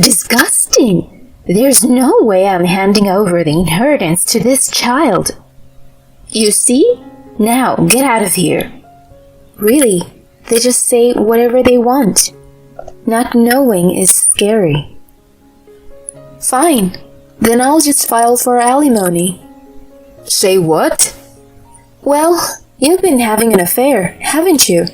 Disgusting! There's no way I'm handing over the inheritance to this child. You see? Now, get out of here. Really, they just say whatever they want. Not knowing is scary. Fine, then I'll just file for alimony. Say what? Well, you've been having an affair, haven't you?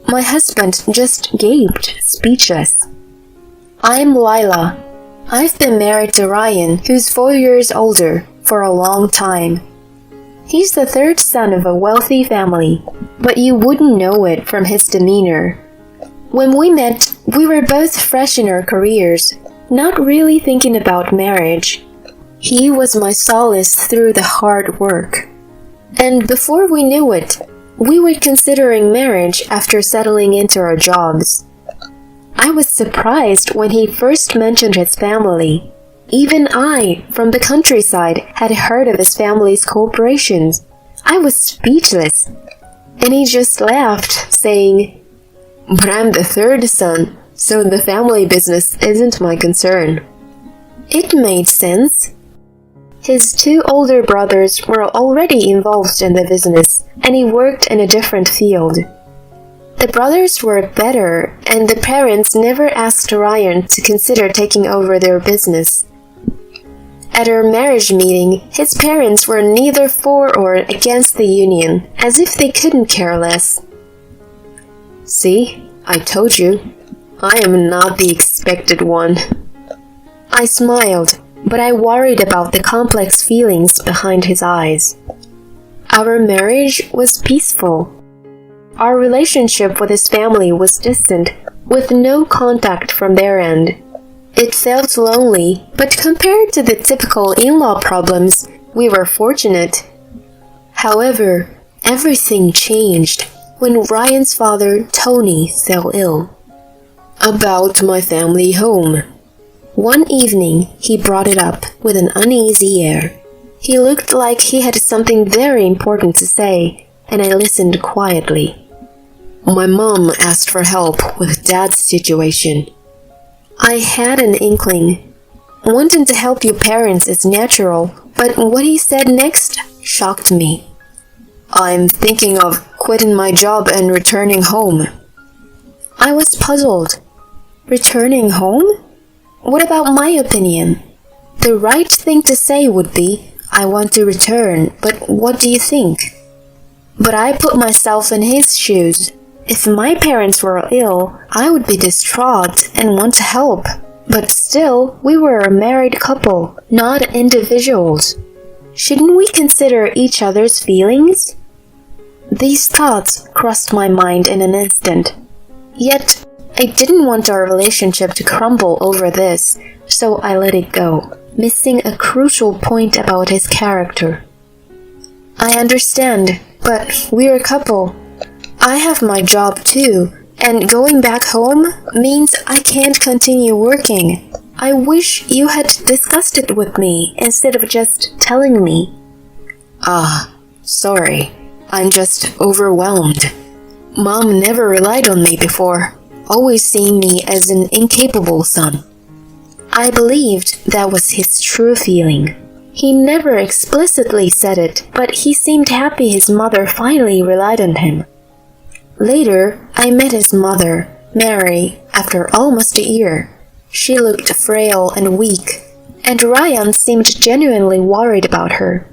My husband just gaped, speechless. I'm Lila. I've been married to Ryan, who's 4 years older, for a long time. He's the third son of a wealthy family, but you wouldn't know it from his demeanor. When we met, we were both fresh in our careers, not really thinking about marriage. He was my solace through the hard work. And before we knew it, we were considering marriage after settling into our jobs. I was surprised when he first mentioned his family. Even I, from the countryside, had heard of his family's corporations. I was speechless. And he just laughed, saying, "But I'm the third son, so the family business isn't my concern." It made sense. His 2 older brothers were already involved in the business, and he worked in a different field. The brothers were better, and the parents never asked Ryan to consider taking over their business. At our marriage meeting, his parents were neither for or against the union, as if they couldn't care less. See, I told you, I am not the expected one. I smiled, but I worried about the complex feelings behind his eyes. Our marriage was peaceful. Our relationship with his family was distant, with no contact from their end. It felt lonely, but compared to the typical in-law problems, we were fortunate. However, everything changed when Ryan's father, Tony, fell ill. About my family home. One evening, he brought it up with an uneasy air. He looked like he had something very important to say, and I listened quietly. My mom asked for help with Dad's situation. I had an inkling. Wanting to help your parents is natural, but what he said next shocked me. I'm thinking of quitting my job and returning home. I was puzzled. Returning home? What about my opinion? The right thing to say would be, I want to return, but what do you think? But I put myself in his shoes. If my parents were ill, I would be distraught and want to help. But still, we were a married couple, not individuals. Shouldn't we consider each other's feelings? These thoughts crossed my mind in an instant. Yet, I didn't want our relationship to crumble over this, so I let it go, missing a crucial point about his character. I understand, but we're a couple. I have my job too, and going back home means I can't continue working. I wish you had discussed it with me instead of just telling me. Sorry. I'm just overwhelmed. Mom never relied on me before, always seeing me as an incapable son. I believed that was his true feeling. He never explicitly said it, but he seemed happy his mother finally relied on him. Later, I met his mother, Mary, after almost a year. She looked frail and weak, and Ryan seemed genuinely worried about her.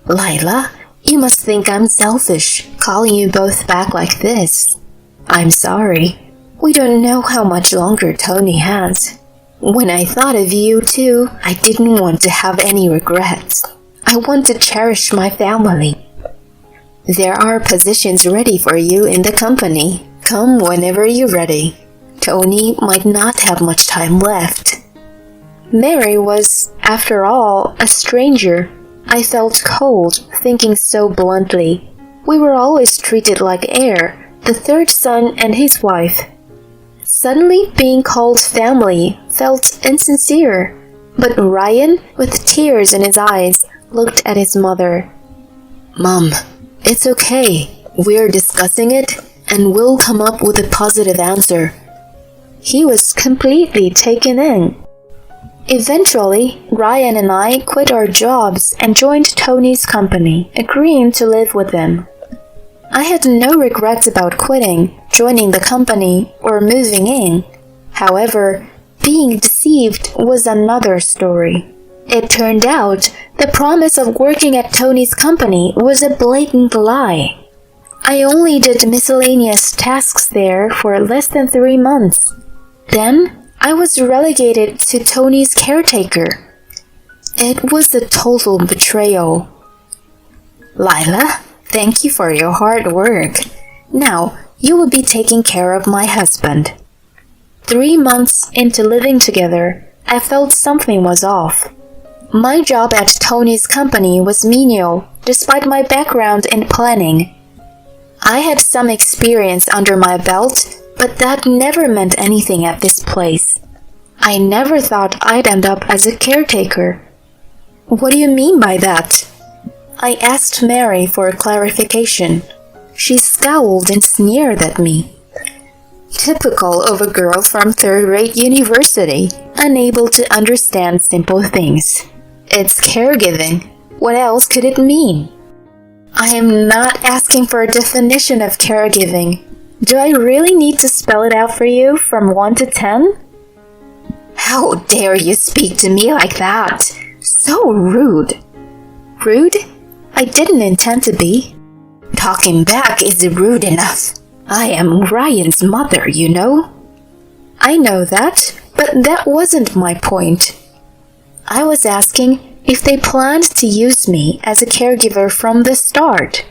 Lila, you must think I'm selfish, calling you both back like this. I'm sorry. We don't know how much longer Tony has. When I thought of you too, I didn't want to have any regrets. I want to cherish my family. There are positions ready for you in the company. Come whenever you're ready. Tony might not have much time left. Mary was, after all, a stranger. I felt cold, thinking so bluntly. We were always treated like heir, the third son and his wife. Suddenly being called family felt insincere, but Ryan, with tears in his eyes, looked at his mother. Mom, it's okay. We're discussing it, and we'll come up with a positive answer. He was completely taken in. Eventually, Ryan and I quit our jobs and joined Tony's company, agreeing to live with him. I had no regrets about quitting, joining the company, or moving in. However, being deceived was another story. It turned out the promise of working at Tony's company was a blatant lie. I only did miscellaneous tasks there for less than 3 months. Then, I was relegated to Tony's caretaker. It was a total betrayal. Lila, thank you for your hard work. Now, you will be taking care of my husband. 3 months into living together, I felt something was off. My job at Tony's company was menial, despite my background in planning. I had some experience under my belt, but that never meant anything at this place. I never thought I'd end up as a caretaker. What do you mean by that? I asked Mary for clarification. She scowled and sneered at me. Typical of a girl from third-rate university, unable to understand simple things. It's caregiving. What else could it mean? I am not asking for a definition of caregiving. Do I really need to spell it out for you from 1 to 10? How dare you speak to me like that? So rude. Rude? I didn't intend to be. Talking back is rude enough. I am Ryan's mother, you know. I know that, but that wasn't my point. I was asking if they planned to use me as a caregiver from the start.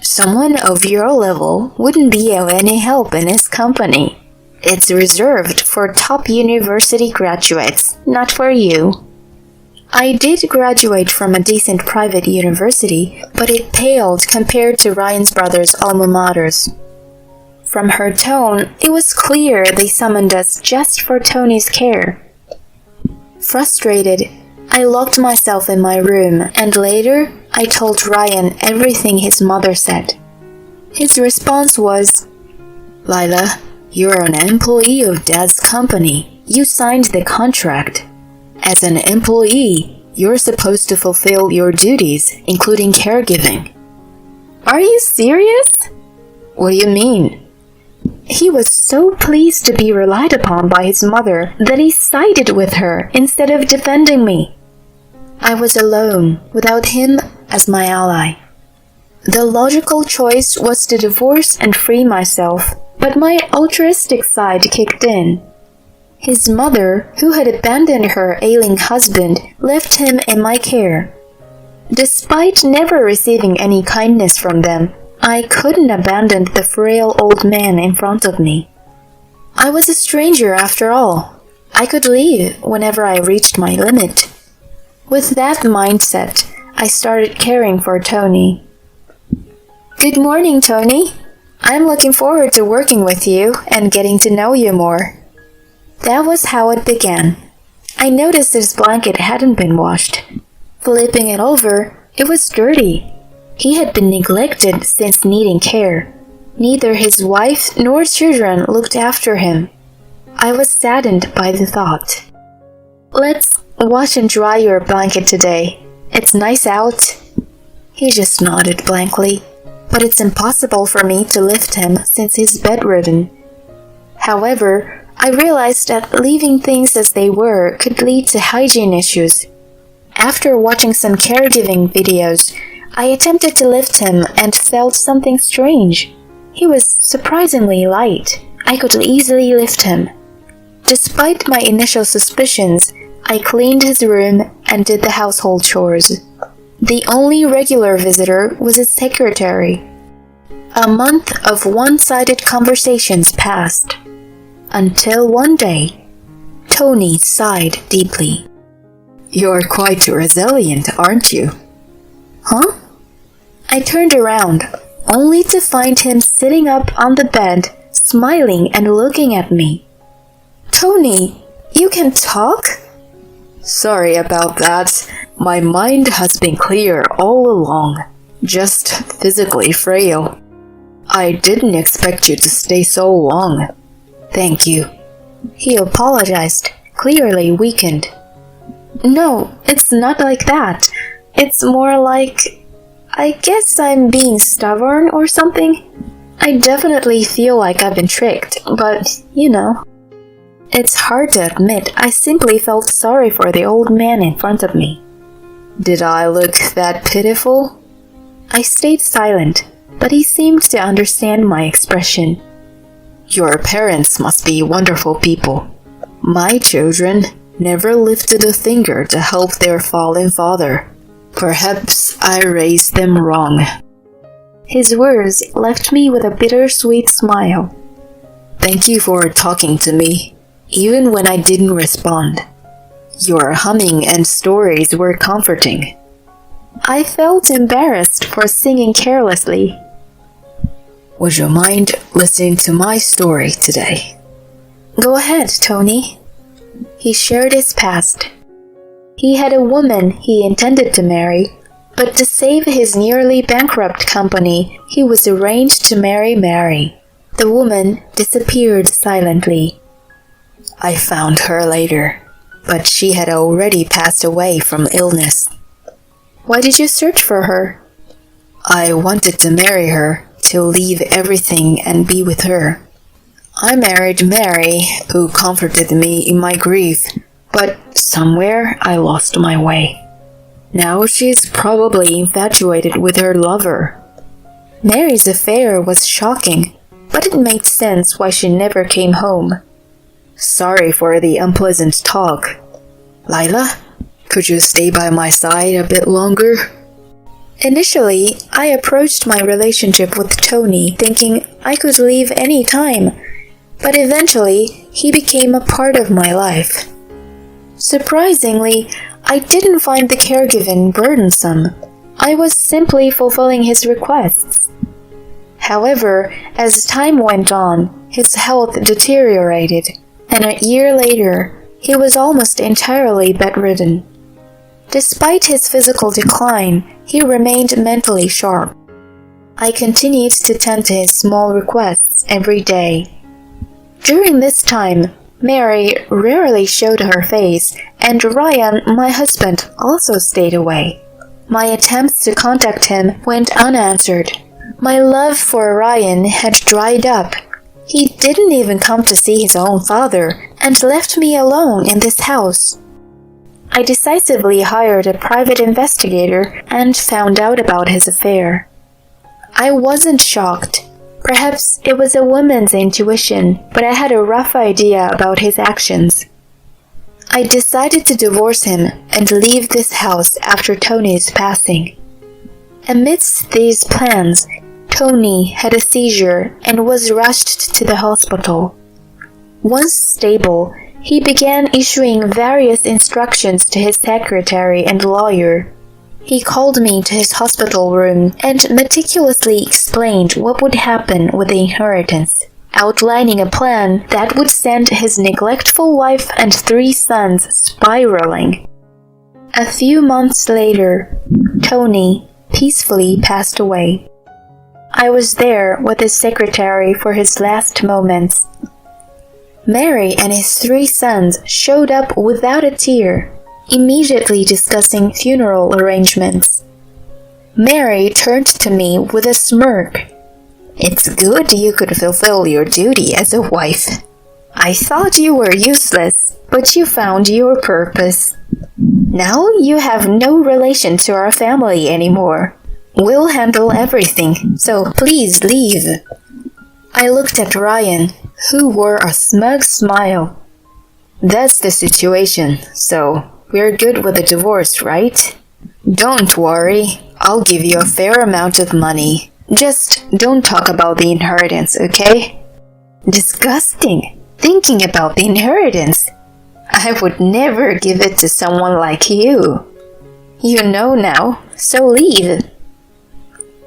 Someone of your level wouldn't be of any help in his company. It's reserved for top university graduates, not for you. I did graduate from a decent private university, but it paled compared to Ryan's brother's alma maters. From her tone, it was clear they summoned us just for Tony's care. Frustrated, I locked myself in my room, and later I told Ryan everything his mother said. His response was, Lila, you're an employee of Dad's company. You signed the contract. As an employee, you're supposed to fulfill your duties, including caregiving. Are you serious? What do you mean? He was so pleased to be relied upon by his mother that he sided with her instead of defending me. I was alone, without him as my ally. The logical choice was to divorce and free myself, but my altruistic side kicked in. His mother, who had abandoned her ailing husband, left him in my care. Despite never receiving any kindness from them, I couldn't abandon the frail old man in front of me. I was a stranger after all. I could leave whenever I reached my limit. With that mindset, I started caring for Tony. Good morning, Tony. I'm looking forward to working with you and getting to know you more. That was how it began. I noticed his blanket hadn't been washed. Flipping it over, it was dirty. He had been neglected since needing care. Neither his wife nor children looked after him. I was saddened by the thought. Let's wash and dry your blanket today. It's nice out. He just nodded blankly, but it's impossible for me to lift him since he's bedridden. However, I realized that leaving things as they were could lead to hygiene issues. After watching some caregiving videos, I attempted to lift him and felt something strange. He was surprisingly light. I could easily lift him. Despite my initial suspicions, I cleaned his room and did the household chores. The only regular visitor was his secretary. A month of one-sided conversations passed. Until one day, Tony sighed deeply. You're quite resilient, aren't you? Huh? I turned around, only to find him sitting up on the bed, smiling and looking at me. Tony, you can talk? Sorry about that. My mind has been clear all along, just physically frail. I didn't expect you to stay so long. Thank you. He apologized, clearly weakened. No, it's not like that. It's more like, I guess I'm being stubborn or something. I definitely feel like I've been tricked, but, you know. It's hard to admit, I simply felt sorry for the old man in front of me. Did I look that pitiful? I stayed silent, but he seemed to understand my expression. Your parents must be wonderful people. My children never lifted a finger to help their fallen father. Perhaps I raised them wrong. His words left me with a bittersweet smile. Thank you for talking to me, even when I didn't respond. Your humming and stories were comforting. I felt embarrassed for singing carelessly. Would you mind listening to my story today? Go ahead, Tony. He shared his past. He had a woman he intended to marry, but to save his nearly bankrupt company, he was arranged to marry Mary. The woman disappeared silently. I found her later, but she had already passed away from illness. Why did you search for her? I wanted to marry her, to leave everything and be with her. I married Mary, who comforted me in my grief, but somewhere I lost my way. Now she's probably infatuated with her lover. Mary's affair was shocking, but it made sense why she never came home. Sorry for the unpleasant talk. Lila, could you stay by my side a bit longer? Initially, I approached my relationship with Tony thinking I could leave any time, but eventually he became a part of my life. Surprisingly, I didn't find the caregiving burdensome. I was simply fulfilling his requests. However, as time went on, his health deteriorated, and a year later, he was almost entirely bedridden. Despite his physical decline, he remained mentally sharp. I continued to tend to his small requests every day. During this time, Mary rarely showed her face, and Ryan, my husband, also stayed away. My attempts to contact him went unanswered. My love for Ryan had dried up. He didn't even come to see his own father, and left me alone in this house. I decisively hired a private investigator and found out about his affair. I wasn't shocked. Perhaps it was a woman's intuition, but I had a rough idea about his actions. I decided to divorce him and leave this house after Tony's passing. Amidst these plans, Tony had a seizure and was rushed to the hospital. Once stable, he began issuing various instructions to his secretary and lawyer. He called me to his hospital room and meticulously explained what would happen with the inheritance, outlining a plan that would send his neglectful wife and 3 sons spiraling. A few months later, Tony peacefully passed away. I was there with his secretary for his last moments. Mary and his 3 sons showed up without a tear, immediately discussing funeral arrangements. Mary turned to me with a smirk. It's good you could fulfill your duty as a wife. I thought you were useless, but you found your purpose. Now you have no relation to our family anymore. We'll handle everything, so please leave. I looked at Ryan, who wore a smug smile. That's the situation, so we're good with the divorce, right? Don't worry, I'll give you a fair amount of money. Just don't talk about the inheritance, okay? Disgusting! Thinking about the inheritance. I would never give it to someone like you. You know now, so leave.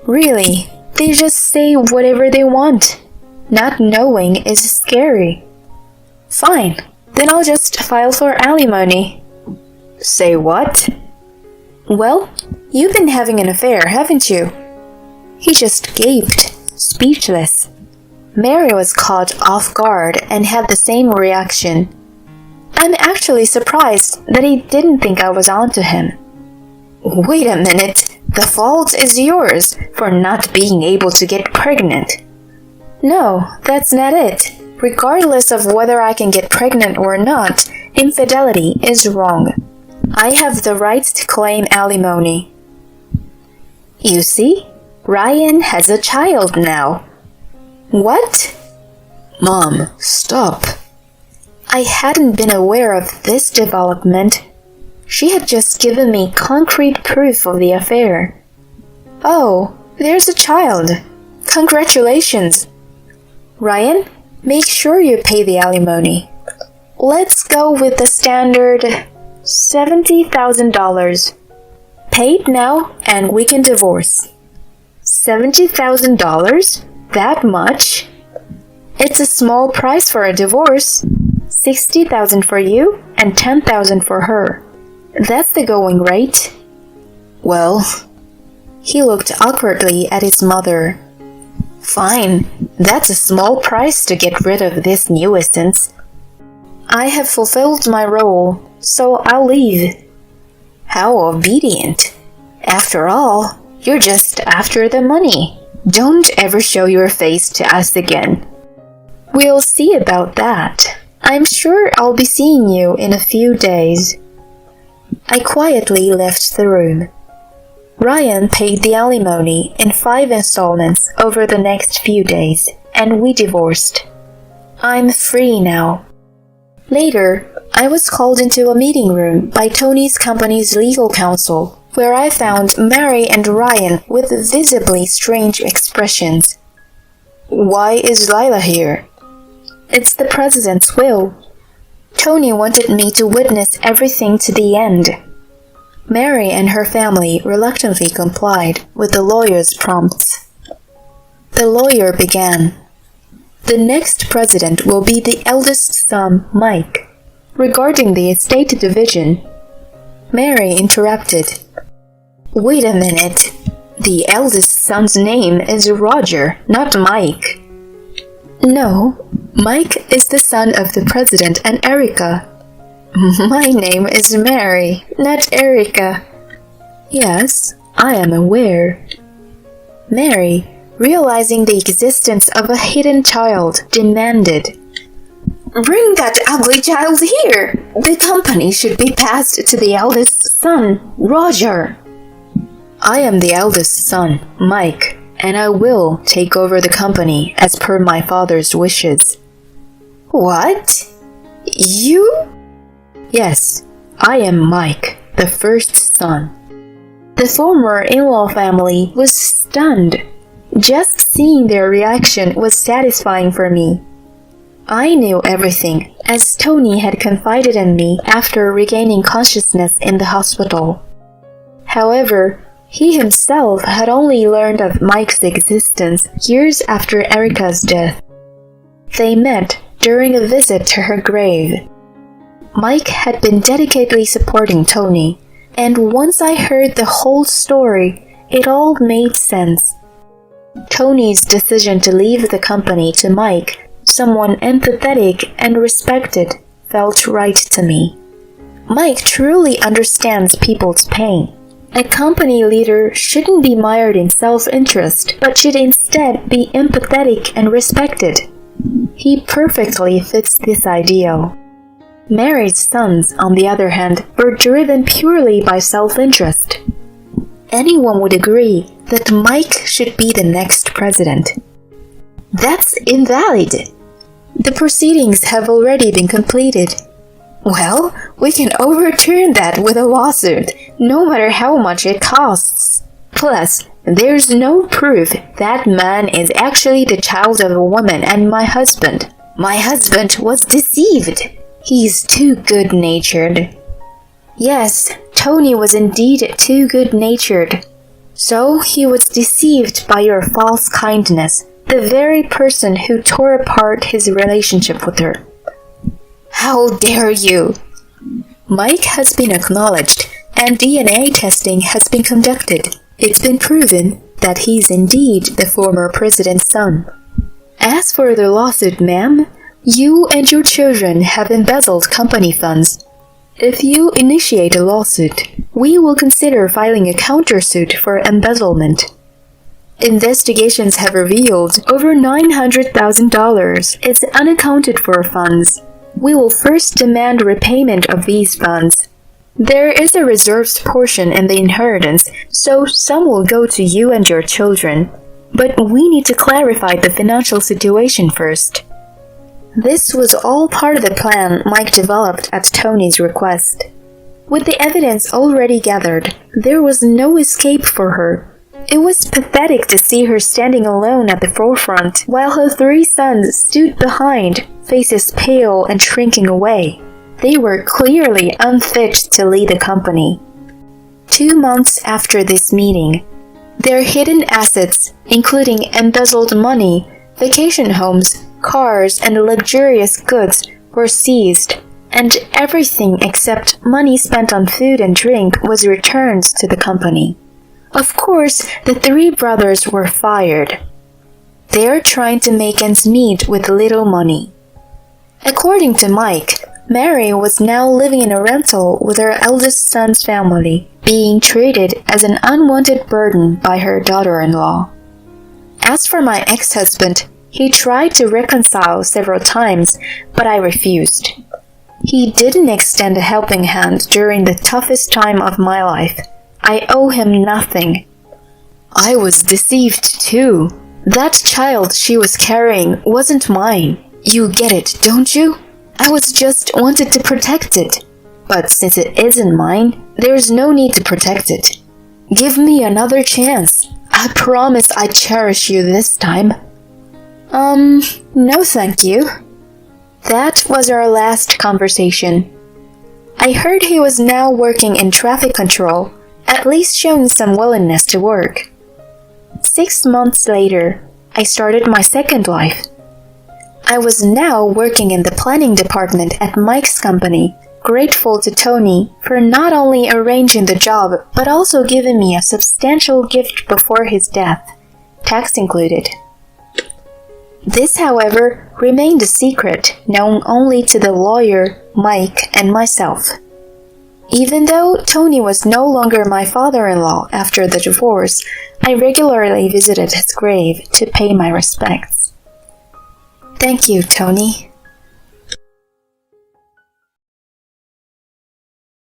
Really, they just say whatever they want. Not knowing is scary. Fine, then I'll just file for alimony. Say what? Well, you've been having an affair, haven't you? He just gaped, speechless. Mary was caught off guard and had the same reaction. I'm actually surprised that he didn't think I was onto him. Wait a minute, the fault is yours for not being able to get pregnant. No, that's not it. Regardless of whether I can get pregnant or not, infidelity is wrong. I have the right to claim alimony. You see, Ryan has a child now. What? Mom, stop. I hadn't been aware of this development. She had just given me concrete proof of the affair. Oh, there's a child. Congratulations. Ryan, make sure you pay the alimony. Let's go with the standard $70,000. Paid now and we can divorce. $70,000? That much? It's a small price for a divorce. $60,000 for you and $10,000 for her. That's the going rate. Well, he looked awkwardly at his mother. Fine, that's a small price to get rid of this nuisance. I have fulfilled my role, so I'll leave. How obedient. After all, you're just after the money. Don't ever show your face to us again. We'll see about that. I'm sure I'll be seeing you in a few days. I quietly left the room. Ryan paid the alimony in 5 installments over the next few days, and we divorced. I'm free now. Later, I was called into a meeting room by Tony's company's legal counsel, where I found Mary and Ryan with visibly strange expressions. Why is Lila here? It's the president's will. Tony wanted me to witness everything to the end. Mary and her family reluctantly complied with the lawyer's prompts. The lawyer began. The next president will be the eldest son, Mike. Regarding the estate division, Mary interrupted. Wait a minute. The eldest son's name is Roger, not Mike. No, Mike is the son of the president and Erica. My name is Mary, not Erica. Yes, I am aware. Mary, realizing the existence of a hidden child, demanded, Bring that ugly child here! The company should be passed to the eldest son, Roger. I am the eldest son, Mike, and I will take over the company as per my father's wishes. What? You? Yes, I am Mike, the first son. The former in-law family was stunned. Just seeing their reaction was satisfying for me. I knew everything, as Tony had confided in me after regaining consciousness in the hospital. However, he himself had only learned of Mike's existence years after Erica's death. They met during a visit to her grave. Mike had been dedicatedly supporting Tony, and once I heard the whole story, it all made sense. Tony's decision to leave the company to Mike, someone empathetic and respected, felt right to me. Mike truly understands people's pain. A company leader shouldn't be mired in self-interest, but should instead be empathetic and respected. He perfectly fits this ideal. Mary's sons, on the other hand, were driven purely by self-interest. Anyone would agree that Mike should be the next president. That's invalid. The proceedings have already been completed. Well, we can overturn that with a lawsuit, no matter how much it costs. Plus, there's no proof that man is actually the child of a woman and my husband. My husband was deceived. He's too good-natured. Yes, Tony was indeed too good-natured. So he was deceived by your false kindness, the very person who tore apart his relationship with her. How dare you! Mike has been acknowledged, and DNA testing has been conducted. It's been proven that he's indeed the former president's son. As for the lawsuit, ma'am, you and your children have embezzled company funds. If you initiate a lawsuit, we will consider filing a countersuit for embezzlement. Investigations have revealed over $900,000 is unaccounted for funds. We will first demand repayment of these funds. There is a reserved portion in the inheritance, so some will go to you and your children. But we need to clarify the financial situation first. This was all part of the plan Mike developed at Tony's request. With the evidence already gathered, there was no escape for her. It was pathetic to see her standing alone at the forefront while her 3 sons stood behind, faces pale and shrinking away. They were clearly unfit to lead the company. 2 months after this meeting, their hidden assets, including embezzled money, vacation homes, cars, and luxurious goods, were seized, and everything except money spent on food and drink was returned to the company. Of course, the 3 brothers were fired. They're trying to make ends meet with little money. According to Mike, Mary was now living in a rental with her eldest son's family, being treated as an unwanted burden by her daughter-in-law. As for my ex-husband, he tried to reconcile several times, but I refused. He didn't extend a helping hand during the toughest time of my life. I owe him nothing. I was deceived too. That child she was carrying wasn't mine. You get it, don't you? I was just wanted to protect it. But since it isn't mine, there's no need to protect it. Give me another chance. I promise I cherish you this time. No thank you. That was our last conversation. I heard he was now working in traffic control, at least showing some willingness to work. 6 months later, I started my second life. I was now working in the planning department at Mike's company, grateful to Tony for not only arranging the job but also giving me a substantial gift before his death, tax included. This, however, remained a secret known only to the lawyer, Mike, and myself. Even though Tony was no longer my father-in-law after the divorce, I regularly visited his grave to pay my respects. Thank you, Tony.